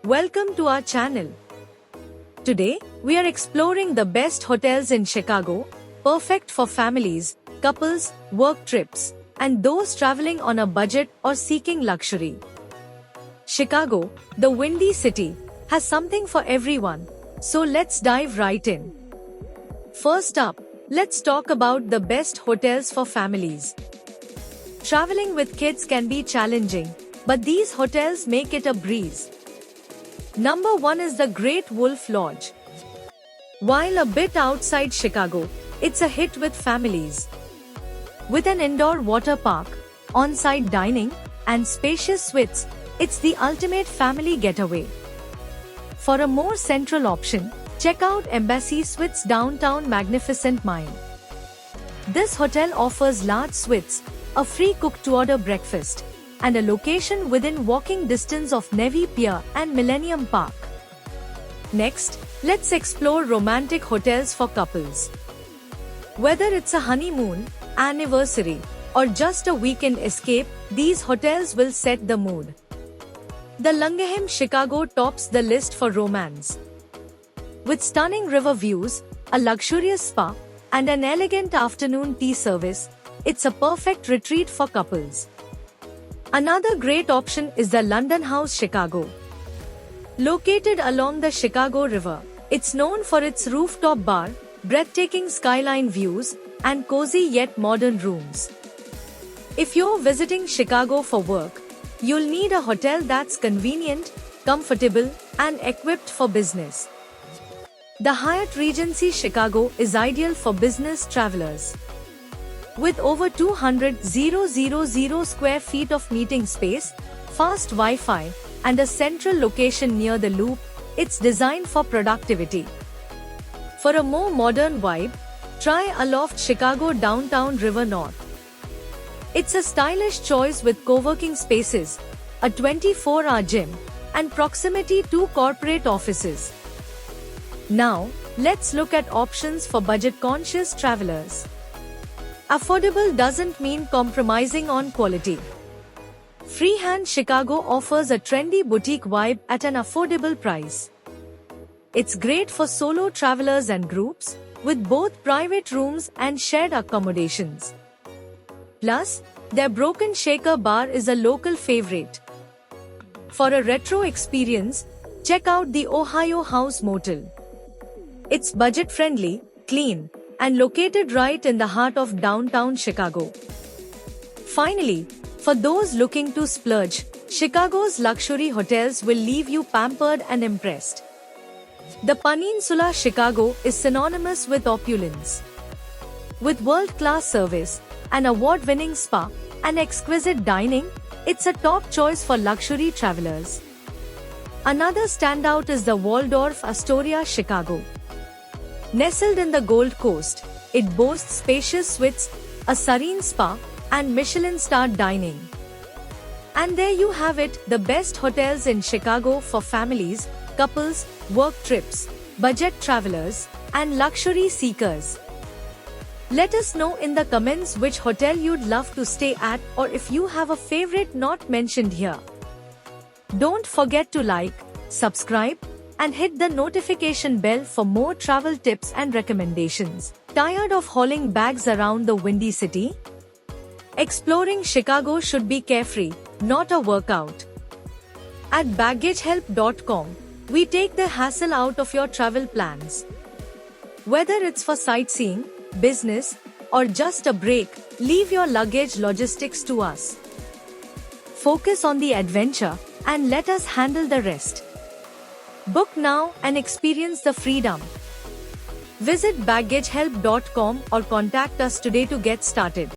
Welcome to our channel. Today, we are exploring the best hotels in Chicago, perfect for families, couples, work trips, and those traveling on a budget or seeking luxury. Chicago, the Windy City, has something for everyone, so let's dive right in. First up, let's talk about the best hotels for families. Traveling with kids can be challenging, but these hotels make it a breeze. Number 1 is the Great Wolf Lodge. While a bit outside Chicago, it's a hit with families. With an indoor water park, on-site dining, and spacious suites, it's the ultimate family getaway. For a more central option, check out Embassy Suites downtown Magnificent Mile. This hotel offers large suites, a free cook-to-order breakfast, and a location within walking distance of Navy Pier and Millennium Park. Next, let's explore romantic hotels for couples. Whether it's a honeymoon, anniversary, or just a weekend escape, these hotels will set the mood. The Langham Chicago tops the list for romance. With stunning river views, a luxurious spa, and an elegant afternoon tea service, it's a perfect retreat for couples. Another great option is the London House Chicago. Located along the Chicago River, it's known for its rooftop bar, breathtaking skyline views, and cozy yet modern rooms. If you're visiting Chicago for work, you'll need a hotel that's convenient, comfortable, and equipped for business. The Hyatt Regency Chicago is ideal for business travelers. With over 200,000 square feet of meeting space, fast Wi-Fi, and a central location near the Loop, it's designed for productivity. For a more modern vibe, try Aloft Chicago downtown River North. It's a stylish choice with co-working spaces, a 24-hour gym, and proximity to corporate offices. Now, let's look at options for budget-conscious travelers. Affordable doesn't mean compromising on quality. Freehand Chicago offers a trendy boutique vibe at an affordable price. It's great for solo travelers and groups, with both private rooms and shared accommodations. Plus, their Broken Shaker bar is a local favorite. For a retro experience, check out the Ohio House Motel. It's budget-friendly, clean, and located right in the heart of downtown Chicago. Finally, for those looking to splurge, Chicago's luxury hotels will leave you pampered and impressed. The Peninsula Chicago is synonymous with opulence. With world-class service, an award-winning spa, and exquisite dining, it's a top choice for luxury travelers. Another standout is the Waldorf Astoria Chicago. Nestled in the Gold Coast, it boasts spacious suites, a serene spa, and Michelin-starred dining. And there you have it, the best hotels in Chicago for families, couples, work trips, budget travelers, and luxury seekers. Let us know in the comments which hotel you'd love to stay at, or if you have a favorite not mentioned here. Don't forget to like, subscribe, and hit the notification bell for more travel tips and recommendations. Tired of hauling bags around the Windy City? Exploring Chicago should be carefree, not a workout. At baggagehelp.com, we take the hassle out of your travel plans. Whether it's for sightseeing, business, or just a break, leave your luggage logistics to us. Focus on the adventure, and let us handle the rest. Book now and experience the freedom. Visit baggagehelp.com or contact us today to get started.